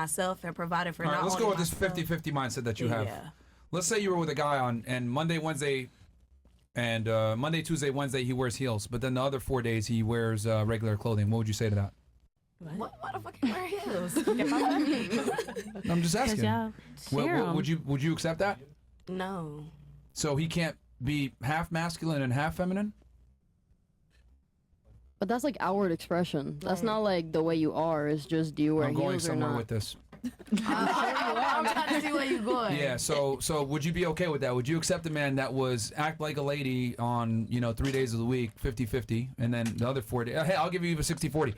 myself and providing for All right, not let's only go with this myself. 50-50 mindset that you have. Yeah. Let's say you were with a guy and Monday, Wednesday, and Monday, Tuesday, Wednesday he wears heels, but then the other 4 days he wears regular clothing. What would you say to that? What the fuck you wear heels? I'm just asking. y'all share Would you accept that? No. So he can't be half masculine and half feminine? But that's like outward expression. That's Right. not like the way you are. It's just do you wear I'm going heels or somewhere not. with this. I'm trying to see where you're going. Yeah, so would you be okay with that? Would you accept a man that was act like a lady on, 3 days of the week, 50-50, and then the other 4 days, hey, I'll give you even 60-40.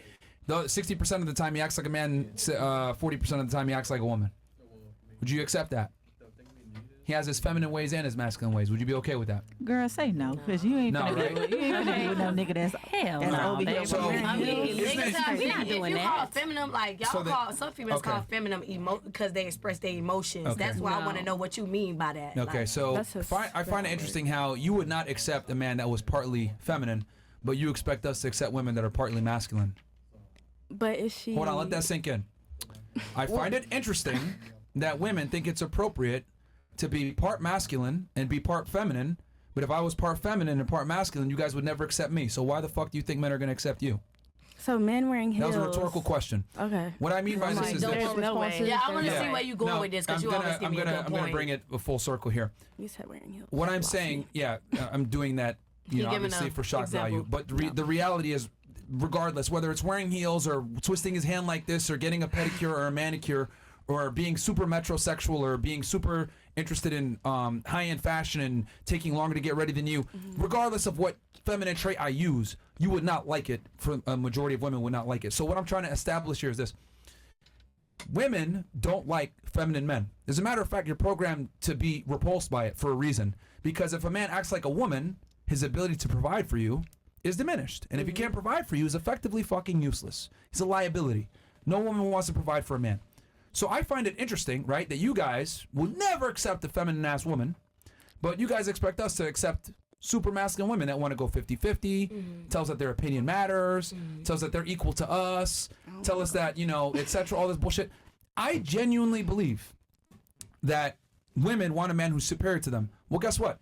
The 60% of the time he acts like a man, 40% of the time he acts like a woman. Would you accept that? He has his feminine ways and his masculine ways. Would you be okay with that? Girl, say no, because you ain't No, finna right? you ain't finna be with no nigga that's Hell that's no, over here. baby. So- I mean, Isn't niggas it- have, We not if doing you call that. feminine, like y'all So call some females okay. call feminine because they express their emotions. Okay. That's why I No. want to know what you mean by that. Okay, Like, so That's his I find it interesting how you would not accept a man that was partly feminine, but you expect us to accept women that are partly masculine. But is she? Hold on, let that sink in. I find it interesting that women think it's appropriate to be part masculine and be part feminine, but if I was part feminine and part masculine, you guys would never accept me. So why the fuck do you think men are going to accept you? So men wearing That heels. was a rhetorical question. Okay. What I mean by I'm this like, is don't this. want responses. Yeah, I want to Yeah. see where you going No, with this because I'm you gonna- always give me a good I'm point. gonna bring it a full circle here. You said wearing heels. What I'm saying, yeah, I'm doing that, He giving obviously a for shock example. value. But the reality is, regardless, whether it's wearing heels or twisting his hand like this or getting a pedicure or a manicure or being super metrosexual or being super interested in high-end fashion and taking longer to get ready than you, regardless of what feminine trait I use, you would not like it. For a majority of women would not like it. So what I'm trying to establish here is this. Women don't like feminine men. As a matter of fact, you're programmed to be repulsed by it for a reason. Because if a man acts like a woman, his ability to provide for you is diminished. And if he can't provide for you, he's effectively fucking useless. He's a liability. No woman wants to provide for a man. So I find it interesting, right, that you guys will never accept a feminine ass woman, but you guys expect us to accept super masculine women that want to go 50-50, tells that their opinion matters, tells that they're equal to us, tell us that, etc., all this bullshit. I genuinely believe that women want a man who's superior to them. Well, guess what?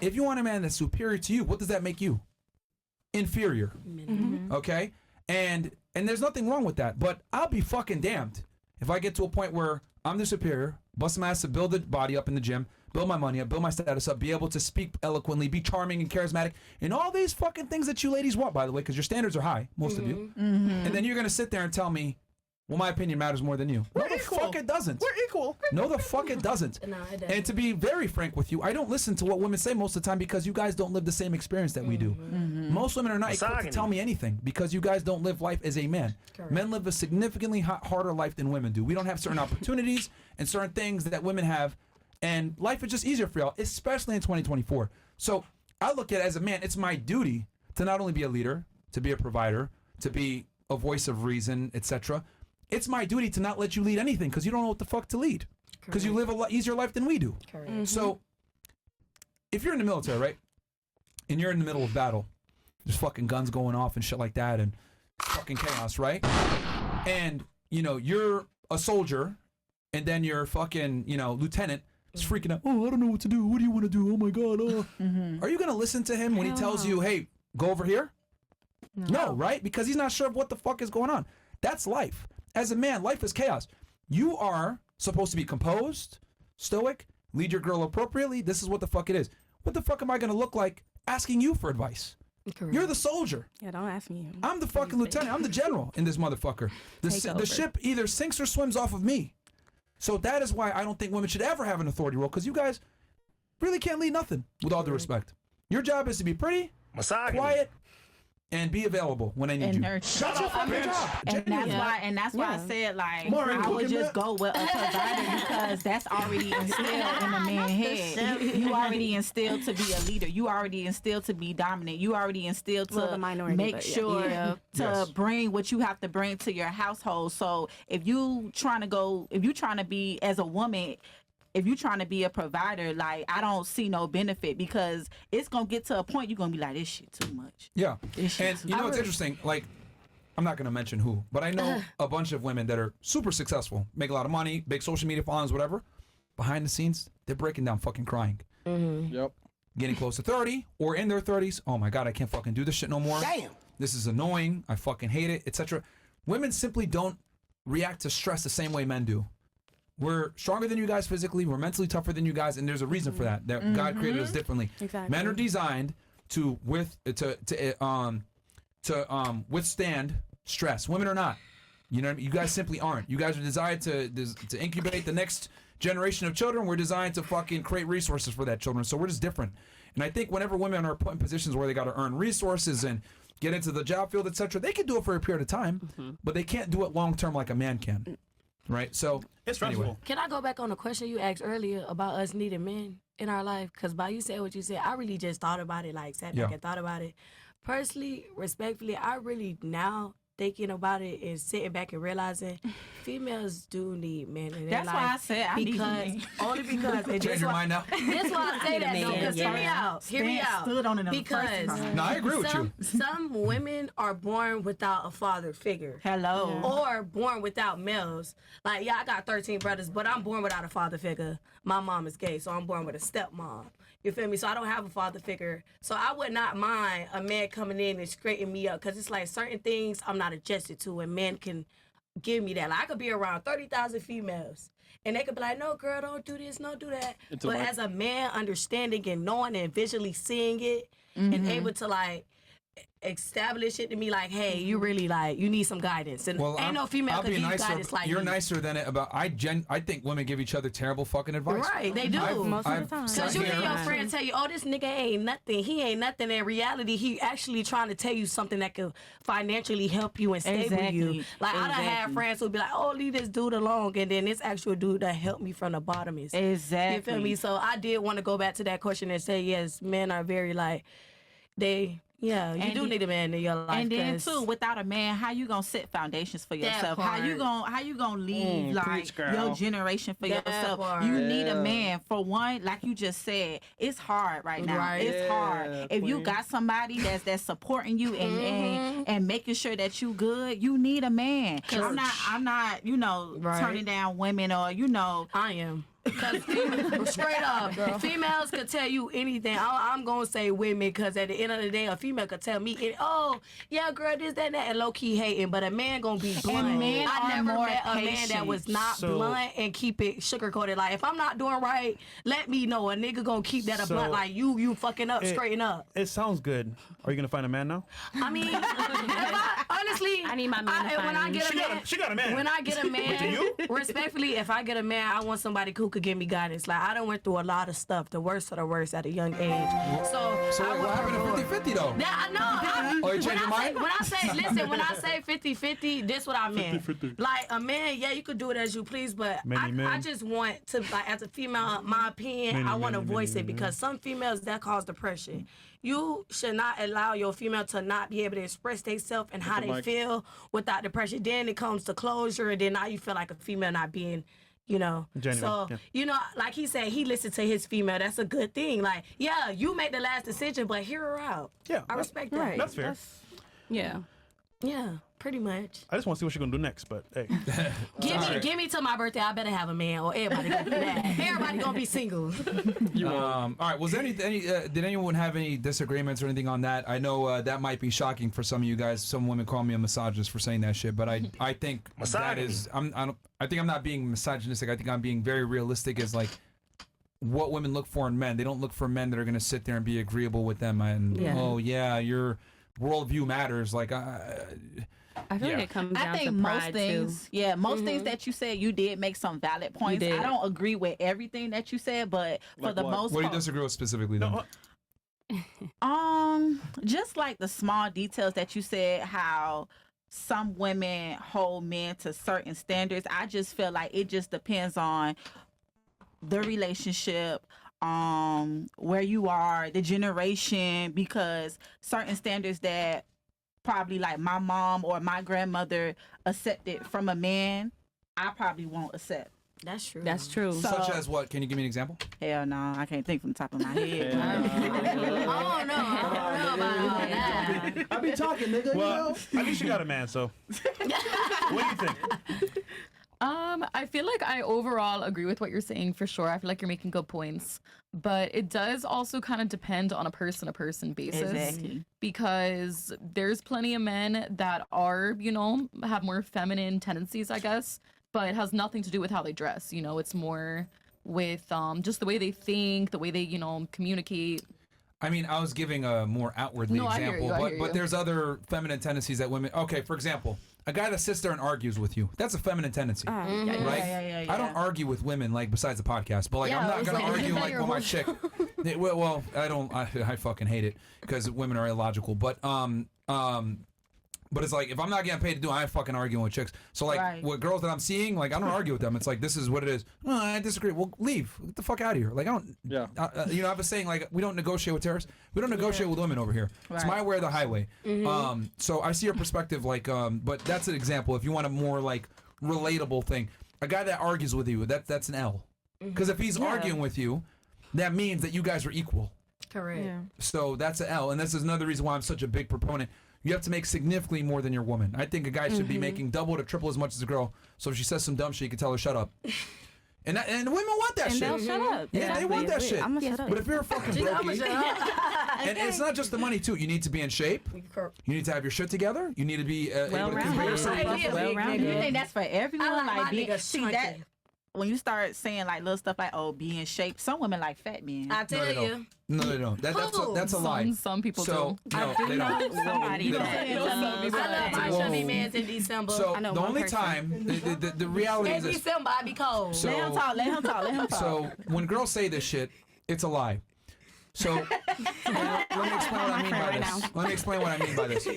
If you want a man that's superior to you, what does that make you? Inferior. Okay? And there's nothing wrong with that, but I'll be fucking damned if I get to a point where I'm the superior, bust my ass to build the body up in the gym, build my money up, build my status up, be able to speak eloquently, be charming and charismatic, and all these fucking things that you ladies want, by the way, because your standards are high, most of you. And then you're going to sit there and tell me, well, my opinion matters more than you. No, the fuck it doesn't. We're equal. No, the fuck it doesn't. No, it doesn't. And to be very frank with you, I don't listen to what women say most of the time because you guys don't live the same experience that we do. Most women are not equipped to Misogyny. tell me anything because you guys don't live life as a man. Correct. Men live a significantly harder life than women do. We don't have certain opportunities and certain things that women have, and life is just easier for y'all, especially in 2024. So I look at it as a man, it's my duty to not only be a leader, to be a provider, to be a voice of reason, etc. It's my duty to not let you lead anything because you don't know what the fuck to lead. Because you live a lot easier life than we do. Correct. So, if you're in the military, right, and you're in the middle of battle, there's fucking guns going off and shit like that, and fucking chaos, right? And you're a soldier, and then your fucking lieutenant is freaking out. Oh, I don't know what to do. What do you want to do? Oh my god. Oh. Are you gonna listen to him when he tells you, "Hey, go over here"? No, right? Because he's not sure of what the fuck is going on. That's life. As a man, life is chaos. You are supposed to be composed, stoic, lead your girl appropriately. This is what the fuck it is. What the fuck am I going to look like asking you for advice? Correct. You're the soldier. Yeah, don't ask me. I'm the fucking lieutenant. I'm the general in this motherfucker. Take The over. ship either sinks or swims off of me. So that is why I don't think women should ever have an authority role because you guys really can't lead nothing, with all due respect. Your job is to be pretty, Misogyny. quiet, and be available when I need and you. nurture. That's your fucking job. And that's Genuinely. why, I Yeah. said like Maureen, I would cooking just that? go with a provider because that's already instilled in the man's head. You already instilled to be a leader. You already instilled to be dominant. You already instilled Well, to the minority, make but yeah. sure Yeah. to Yes. bring what you have to bring to your household. So if you trying to be as a woman. If you're trying to be a provider, like I don't see no benefit because it's gonna get to a point you're gonna be like, this shit too much. Yeah. This shit And too you know much. what's interesting? Like, I'm not going to mention who, but I know a bunch of women that are super successful, make a lot of money, big social media followings, whatever. Behind the scenes, they're breaking down, fucking crying. Yep. Getting close to 30 or in their 30s. Oh my God, I can't fucking do this shit no more. Damn. This is annoying. I fucking hate it, etc. Women simply don't react to stress the same way men do. We're stronger than you guys physically. We're mentally tougher than you guys, and there's a reason for that. That God created us differently. Exactly. Men are designed to withstand stress. Women are not. You know, you guys simply aren't. You guys are designed to incubate the next generation of children. We're designed to fucking create resources for that children. So we're just different. And I think whenever women are put in positions where they got to earn resources and get into the job field, etc., they can do it for a period of time, but they can't do it long term like a man can. Right? So It's stressful. anyway. Can I go back on the question you asked earlier about us needing men in our life? Because by you said what you said, I really just thought about it, like sat back Yeah. and thought about it. Personally, respectfully, I really now thinking about it and sitting back and realizing females do need men in their That's life. why I said I need because men. only because and Change your mind now? This why I say that though, because hear me Yeah. out. Hear me Stan out. stood on it the first Because time. No, I agree with you. some women are born without a father figure. Hello. Or born without males. Like, yeah, I got 13 brothers, but I'm born without a father figure. My mom is gay, so I'm born with a stepmom. You feel me? So I don't have a father figure. So I would not mind a man coming in and straightening me up, because it's like certain things I'm not adjusted to, and men can give me that. Like, I could be around 30,000 females, and they could be like, no, girl, don't do this, don't do that. Until But like- as a man, understanding and knowing and visually seeing it, and able to, like, establish it to me, like, hey, you really, like, you need some guidance. And Well, ain't no female I'll could be give you nicer. guidance like You're me. nicer than it about. I think women give each other terrible fucking advice. Right, they do. Most of the time. sat Because you here- hear your friend tell you, oh, this nigga ain't nothing. He ain't nothing. In reality, he actually trying to tell you something that could financially help you and stable you. Exactly. Like, I done had Exactly. friends who be like, oh, leave this dude alone. And then this actual dude that helped me from the bottom is. Exactly. You feel me? So I did want to go back to that question and say, yes, men are very, like, you And do the- need a man in your life. And then 'cause- too, without a man, how you gonna set foundations for That yourself? How you part. gonna leave like preach, girl. your generation for That yourself? part. You need a Yeah. man. For one, like you just said, it's hard right now. Right. It's hard. Yeah, If you queen. got somebody that's supporting you and making sure that you good, you need a man. I'm not Right. turning down women or I am. Because straight up, females could tell you anything. I'm going to say women, because at the end of the day, a female could tell me, oh, yeah, girl, this, that, and that, and low-key hating. But a man going to be blunt. men I are never more met a man that patient. was not So- blunt and keep it sugar-coated. Like, if I'm not doing right, let me know. A nigga going to keep that a So- blunt. Like, you fucking up, straighten up. It sounds good. Are you gonna find a man now? I mean, honestly, I need my man to when I find me. get a man, She got a man. when I get a man, you? respectfully, if I get a man, I want somebody who could give me guidance. Like, I done went through a lot of stuff, the worst of the worst at a young age. So So I wait, would what happened to prefer- 50-50 though? That I know. Oh, you changed your mind? When I say, listen, when I say 50-50, this what I meant. 50-50. Like, a man, yeah, you could do it as you please, but Many men. I just want to, like, as a female, my opinion, Many, I want to many, voice many, it, many. because some females, that cause depression. You should not allow your female to not be able to express themselves and how the they mic. feel without depression. Then it comes to closure, and then now you feel like a female not being, Genuine, So, yeah. like he said, he listened to his female. That's a good thing. Like, yeah, you make the last decision, but hear her out. Yeah, I respect that. Right. That's fair. Yeah. Yeah, pretty much. I just want to see what she's gonna do next, but hey. Give me till my birthday. I better have a man, or everybody gonna do that. Everybody gonna be single. All right. Was there did anyone have any disagreements or anything on that? I know that might be shocking for some of you guys. Some women call me a misogynist for saying that shit, but I think that Misogyny. is I think I'm not being misogynistic. I think I'm being very realistic. Is like what women look for in men. They don't look for men that are going to sit there and be agreeable with them and Yeah. oh yeah, your worldview matters. Like I feel Yeah. like it comes I down think to most pride things, too. most things that you said, you did make some valid points. did. I don't agree with everything that you said, but for Like the what? most what do you part, disagree with specifically then? just like the small details that you said, how some women hold men to certain standards. I just feel like it just depends on the relationship, where you are, the generation, because certain standards that probably like my mom or my grandmother accepted from a man, I probably won't accept That's true. That's true. So- Such as what? Can you give me an example? Hell no, I can't think from the top of my head. I don't know about all that. I be talking, nigga. Well, at least you got a man, so. What do you think? I feel like I overall agree with what you're saying for sure. I feel like you're making good points, but it does also kind of depend on a person basis. Exactly. Because there's plenty of men that are, you know, have more feminine tendencies, I guess, but it has nothing to do with how they dress. You know, it's more with just the way they think, the way they, you know, communicate. I mean, I was giving a more outwardly No, I hear example, you, I hear but you. there's other feminine tendencies that women. Okay, for example, a guy that sits there and argues with you. That's a feminine tendency, right? Yeah. I don't argue with women like besides the podcast, but like Yeah, I'm not it's gonna like, argue isn't that like your with my whole- chick. Well, I don't. I fucking hate it because women are illogical. But it's like if I'm not getting paid to do it, I ain't fucking arguing with chicks. So like Right. with girls that I'm seeing, like I don't argue with them. It's like this is what it is. No, I disagree. Well, leave. Get the fuck out of here. Like I don't. Yeah. You know, I have a saying like we don't negotiate with terrorists. We don't negotiate with women over here. It's Right. my way or the highway. So I see your perspective. Like, but that's an example. If you want a more like relatable thing, a guy that argues with you, that's an L. Because if he's arguing with you, that means that you guys are equal. Correct. Yeah. So that's an L, and this is another reason why I'm such a big proponent. You have to make significantly more than your woman. I think a guy should be making double to triple as much as a girl. So if she says some dumb shit, you can tell her shut up. And women want that And shit. they'll shut up. Yeah, they want that shit. I'm gonna shut up. But if you're a fucking brokey, and it's not just the money too. You need to be in shape. You need to have your shit together. You need to be able to Well-rounded. convey yourself Right, properly. yeah. Well-rounded. You think that's for everyone? I like my being, niggas see chunky. that when you start saying like little stuff like be in shape. Some women like fat men. I tell they you. don't. No, they don't. That's a lie. Some people So do. no, they don't. Somebody They that don't. does. I love my Whoa. chubby mans in December. So I know the one only person. time the reality in is this. December, I be cold. So- Let him talk. Let him talk. Let him talk. So when girls say this shit, it's a lie. So let me explain what I mean by this. Let me explain what I mean by this.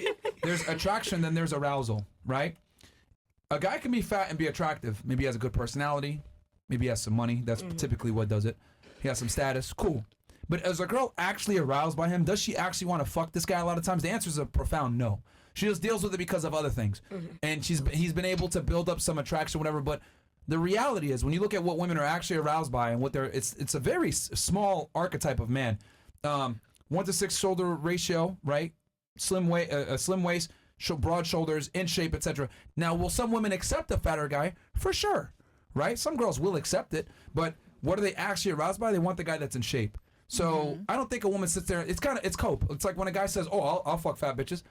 There's attraction, then there's arousal, right? A guy can be fat and be attractive. Maybe he has a good personality. Maybe he has some money. That's typically what does it. He has some status. Cool. But is a girl actually aroused by him? Does she actually want to fuck this guy a lot of times? The answer is a profound no. She just deals with it because of other things. And he's been able to build up some attraction, whatever. But the reality is, when you look at what women are actually aroused by and what they're, it's a very small archetype of man. 1-to-6 shoulder ratio, right? Slim waist, broad shoulders, in shape, etc. Now, will some women accept a fatter guy? For sure, right? Some girls will accept it, but what are they actually aroused by? They want the guy that's in shape. So I don't think a woman sits there. It's cope. It's like when a guy says, "Oh, I'll fuck fat bitches."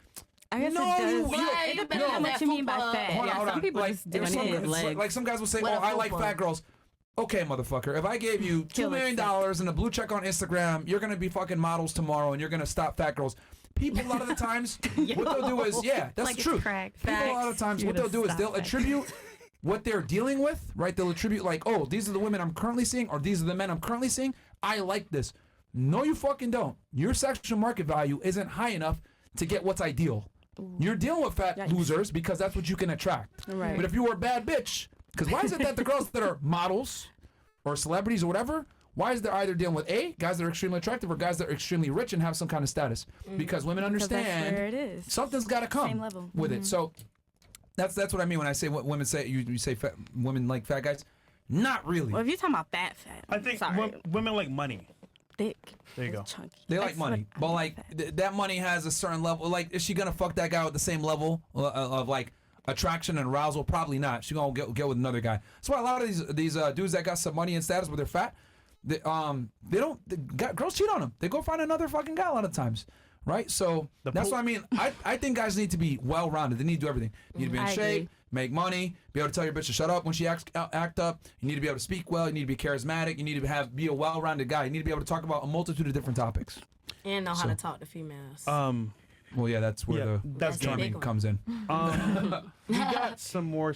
I guess No, it does. you- Right, It depends no. on what you mean by Hold fat. on, Yeah, some people like, just do there's it some- with it's legs. like some guys will say, With "Oh, a I like football. fat girls." Okay, motherfucker. If I gave you $2 million and a blue check on Instagram, you're gonna be fucking models tomorrow, and you're gonna stop fat girls. People a lot of the times, what they'll do is, that's Like the it's truth. crack. People a lot of times, You're what they'll gonna do is stop they'll fat. attribute what they're dealing with, right? They'll attribute like, "Oh, these are the women I'm currently seeing, or these are the men I'm currently seeing. I like this." No, you fucking don't. Your sexual market value isn't high enough to get what's ideal. You're dealing with fat losers because that's what you can attract. Right. But if you were a bad bitch, because why is it that the girls that are models or celebrities or whatever, why is they're either dealing with guys that are extremely attractive or guys that are extremely rich and have some kind of status? Because women Because that's understand where it is. something's got to come Same level. with it. So that's what I mean when I say what women say. You say fat, women like fat guys. Not really. Well, if you're talking about fat, I think sorry, women like money. thick. There you go. Chunky. They like That's money, what but I like fat. that money has a certain level. Like, is she gonna fuck that guy with the same level of like attraction and arousal? Probably not. She gonna get with another guy. That's why a lot of these dudes that got some money and status, but they're fat, girls cheat on them. They go find another fucking guy a lot of times, right? So that's what I mean. I think guys need to be well rounded. They need to do everything. You need to be in I shape, agree. make money, be able to tell your bitch to shut up when she act up. You need to be able to speak well. You need to be charismatic. You need to be a well rounded guy. You need to be able to talk about a multitude of different topics. And know how to talk to females. Well, yeah, that's where Yeah, the that's the charming big one. comes in. We got some more